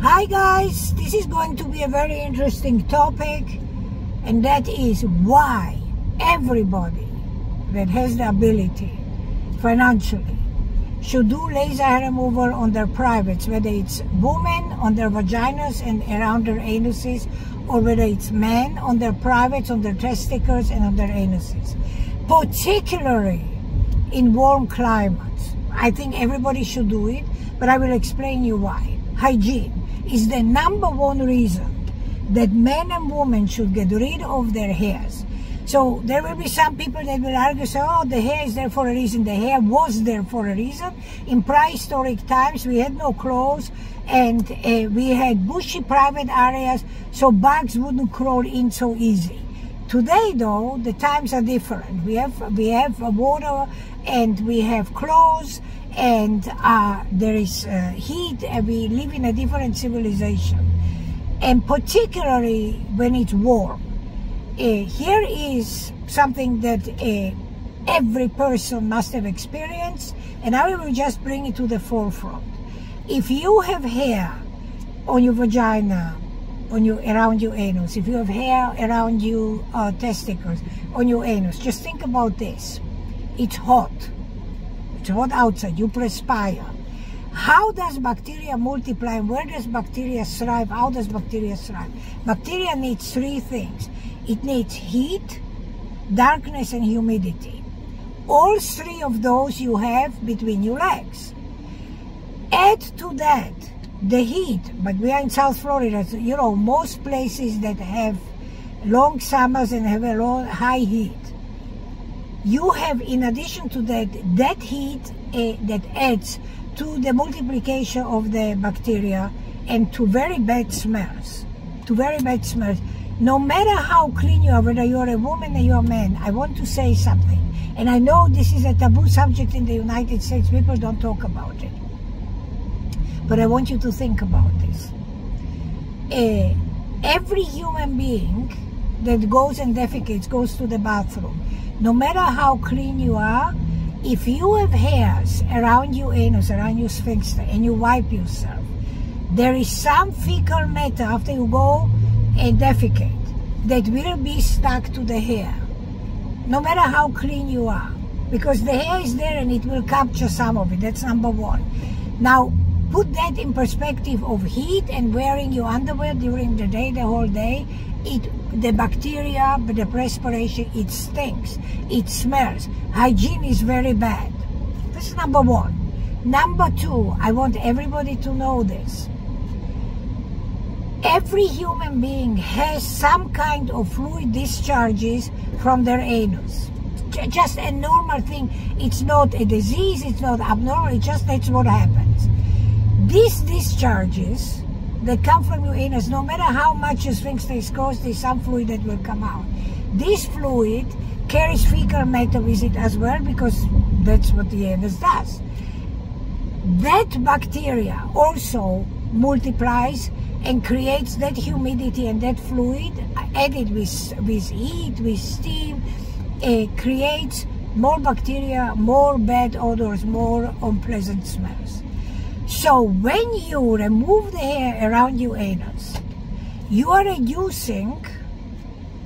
Hi guys, this is going to be a very interesting topic, and that is why everybody that has the ability financially should do laser hair removal on their privates, whether it's women on their vaginas and around their anuses, or whether it's men on their privates, on their testicles and on their anuses, particularly in warm climates. I think everybody should do it, but I will explain you why. Hygiene is the #1 reason that men and women should get rid of their hairs. So there will be some people that will argue, say, oh, the hair is there for a reason. The hair was there for a reason. In prehistoric times, we had no clothes, and we had bushy private areas, so bugs wouldn't crawl in so easy. Today, though, the times are different. We have water, and we have clothes, and there is heat, and we live in a different civilization. And particularly when it's warm. Here is something that every person must have experienced, and I will just bring it to the forefront. If you have hair on your vagina, around your anus, if you have hair around your testicles, on your anus, just think about this. It's hot. It's hot outside. You perspire. How does bacteria multiply, and where does bacteria thrive? How does bacteria thrive? Bacteria needs 3 things. It needs heat, darkness, and humidity. All 3 of those you have between your legs. Add to that the heat, but we are in South Florida, so you know, most places that have long summers and have a high heat. You have, in addition to that, that heat that adds to the multiplication of the bacteria and to very bad smells. No matter how clean you are, whether you're a woman or you're a man, I want to say something. And I know this is a taboo subject in the United States. People don't talk about it. But I want you to think about this. Every human being that goes and defecates, goes to the bathroom, no matter how clean you are, if you have hairs around your anus, around your sphincter, and you wipe yourself, there is some fecal matter after you go and defecate that will be stuck to the hair, no matter how clean you are, because the hair is there and it will capture some of it. That's #1. Now, put that in perspective of heat and wearing your underwear during the day, the whole day. The bacteria, the perspiration, it stinks, it smells. Hygiene is very bad. That's #1. #2, I want everybody to know this. Every human being has some kind of fluid discharges from their anus. Just a normal thing. It's not a disease, it's not abnormal, it's just that's what happens. These discharges that come from your anus, no matter how much your sphincter is closed, there's some fluid that will come out. This fluid carries fecal matter with it as well, because that's what the anus does. That bacteria also multiplies and creates that humidity and that fluid, added with heat, with steam, creates more bacteria, more bad odors, more unpleasant smells. So when you remove the hair around your anus, you are reducing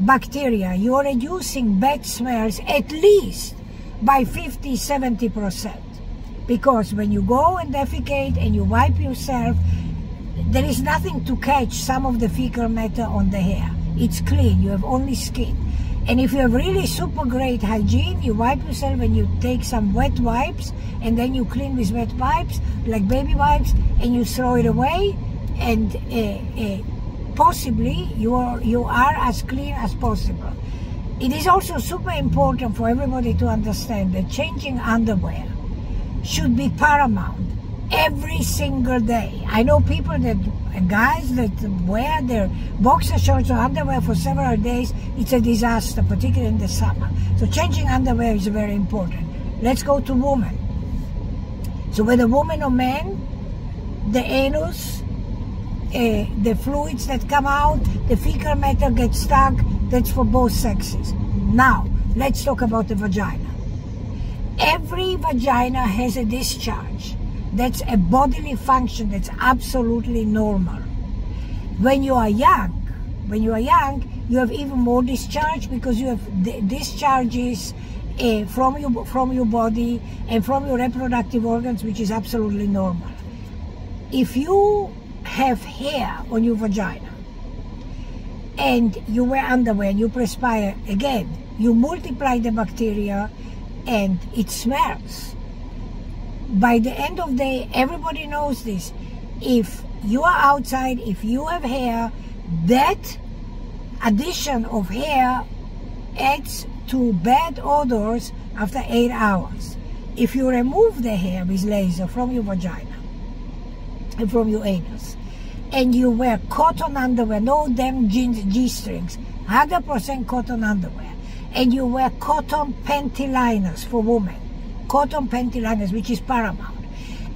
bacteria, you are reducing bad smells at least by 50–70%. Because when you go and defecate and you wipe yourself, there is nothing to catch some of the fecal matter on the hair. It's clean, you have only skin. And if you have really super great hygiene, you wipe yourself and you take some wet wipes, and then you clean with wet wipes, like baby wipes, and you throw it away, and possibly you are as clean as possible. It is also super important for everybody to understand that changing underwear should be paramount every single day. I know people guys that wear their boxer shorts or underwear for several days. It's a disaster, particularly in the summer. So changing underwear is very important. Let's go to women. So whether woman or man, the anus, the fluids that come out, the fecal matter gets stuck. That's for both sexes. Now, let's talk about the vagina. Every vagina has a discharge. That's a bodily function that's absolutely normal. When you are young, you have even more discharge, because you have discharges from your body and from your reproductive organs, which is absolutely normal. If you have hair on your vagina and you wear underwear and you perspire, again, you multiply the bacteria and it smells. By the end of the day, everybody knows this. If you are outside, if you have hair, that addition of hair adds to bad odors after 8 hours. If you remove the hair with laser from your vagina and from your anus, and you wear cotton underwear, no damn G-strings, 100% cotton underwear, and you wear cotton panty liners for women, cotton panty liners, which is paramount,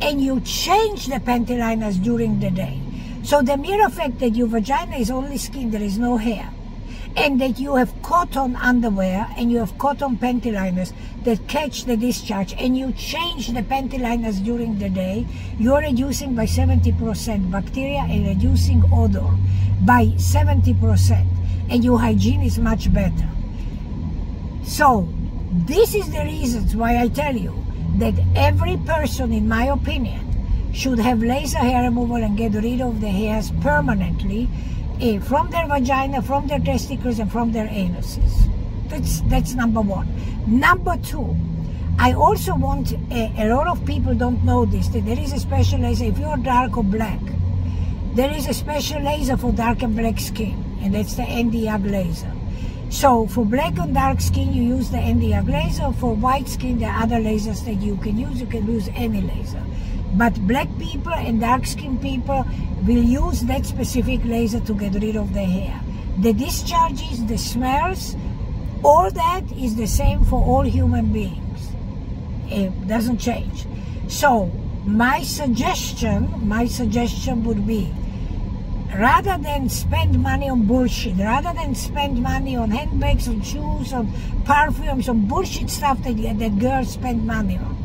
and you change the panty liners during the day. So the mere fact that your vagina is only skin, there is no hair, and that you have cotton underwear and you have cotton panty liners that catch the discharge, and you change the panty liners during the day, you're reducing by 70% bacteria and reducing odor by 70%, and your hygiene is much better. So this is the reasons why I tell you that every person, in my opinion, should have laser hair removal and get rid of the hairs permanently from their vagina, from their testicles, and from their anuses. That's number one. Number two, I also want, a lot of people don't know this, that there is a special laser. If you're dark or black, there is a special laser for dark and black skin, and that's the Nd:YAG laser. So for black and dark skin, you use the Nd:YAG laser. For white skin, there are other lasers that you can use. You can use any laser. But black people and dark skin people will use that specific laser to get rid of the hair. The discharges, the smells, all that is the same for all human beings. It doesn't change. So my suggestion would be, rather than spend money on bullshit, rather than spend money on handbags, on shoes, on perfumes, on bullshit stuff that girls spend money on,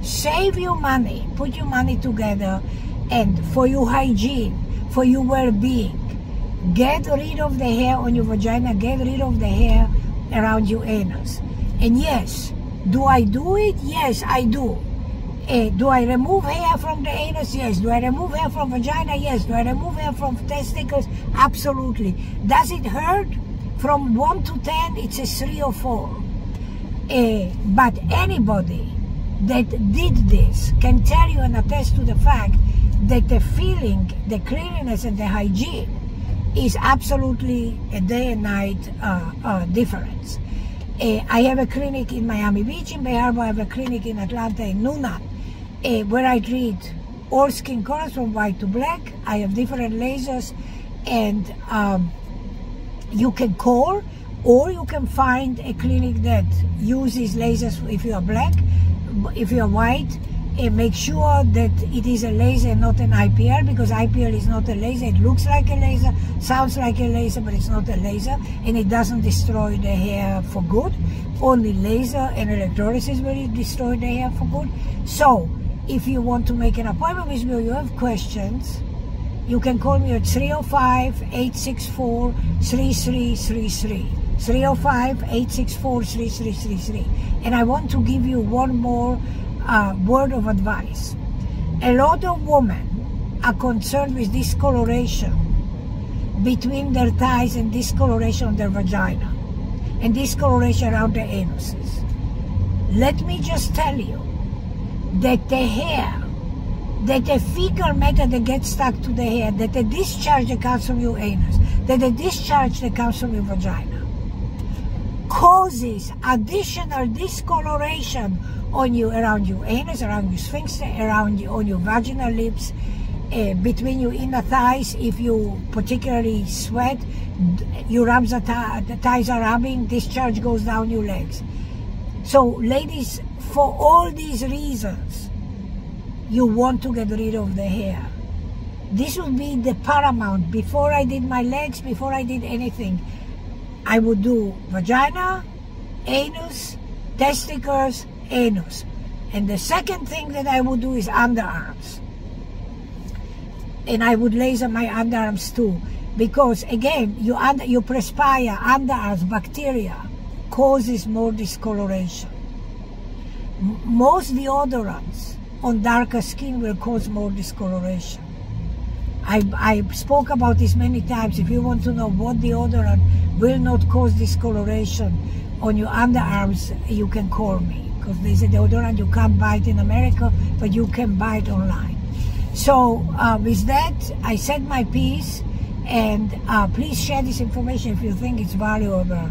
save your money, put your money together, and for your hygiene, for your well-being, get rid of the hair on your vagina, get rid of the hair around your anus. And yes, do I do it? Yes, I do. Do I remove hair from the anus? Yes. Do I remove hair from vagina? Yes. Do I remove hair from testicles? Absolutely. Does it hurt? From 1 to 10, it's a 3 or 4. But anybody that did this can tell you and attest to the fact that the feeling, the cleanliness, and the hygiene is absolutely a day and night difference. I have a clinic in Miami Beach, in Bay Harbor. I have a clinic in Atlanta, in Newnan, where I treat all skin colors from white to black. I have different lasers, and you can call, or you can find a clinic that uses lasers if you are black. If you are white, make sure that it is a laser and not an IPL, because IPL is not a laser. It looks like a laser, sounds like a laser, but it's not a laser, and it doesn't destroy the hair for good. Only laser and electrolysis will destroy the hair for good. So if you want to make an appointment with me or you have questions, you can call me at 305-864-3333. 305-864-3333. And I want to give you one more word of advice. A lot of women are concerned with discoloration between their thighs and discoloration on their vagina and discoloration around their anuses. Let me just tell you that the hair, that the fecal matter that gets stuck to the hair, that the discharge that comes from your anus, that the discharge that comes from your vagina causes additional discoloration on you, around your anus, around your sphincter, around you, on your vaginal lips, between your inner thighs. If you particularly sweat, you rub the thighs are rubbing, discharge goes down your legs. So ladies, for all these reasons, you want to get rid of the hair. This would be the paramount. Before I did my legs, before I did anything, I would do vagina, anus, testicles, anus. And the second thing that I would do is underarms. And I would laser my underarms too. Because again, you perspire, underarms, bacteria causes more discoloration. Most deodorants on darker skin will cause more discoloration. I spoke about this many times. If you want to know what deodorant will not cause discoloration on your underarms, you can call me. Because there's a deodorant you can't buy it in America, but you can buy it online. So with that, I said my piece. And please share this information if you think it's valuable.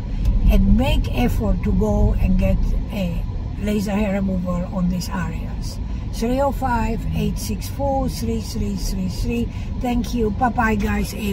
And make effort to go and get a laser hair removal on these areas. 305-864-3333. Thank you. Bye-bye, guys. Ava.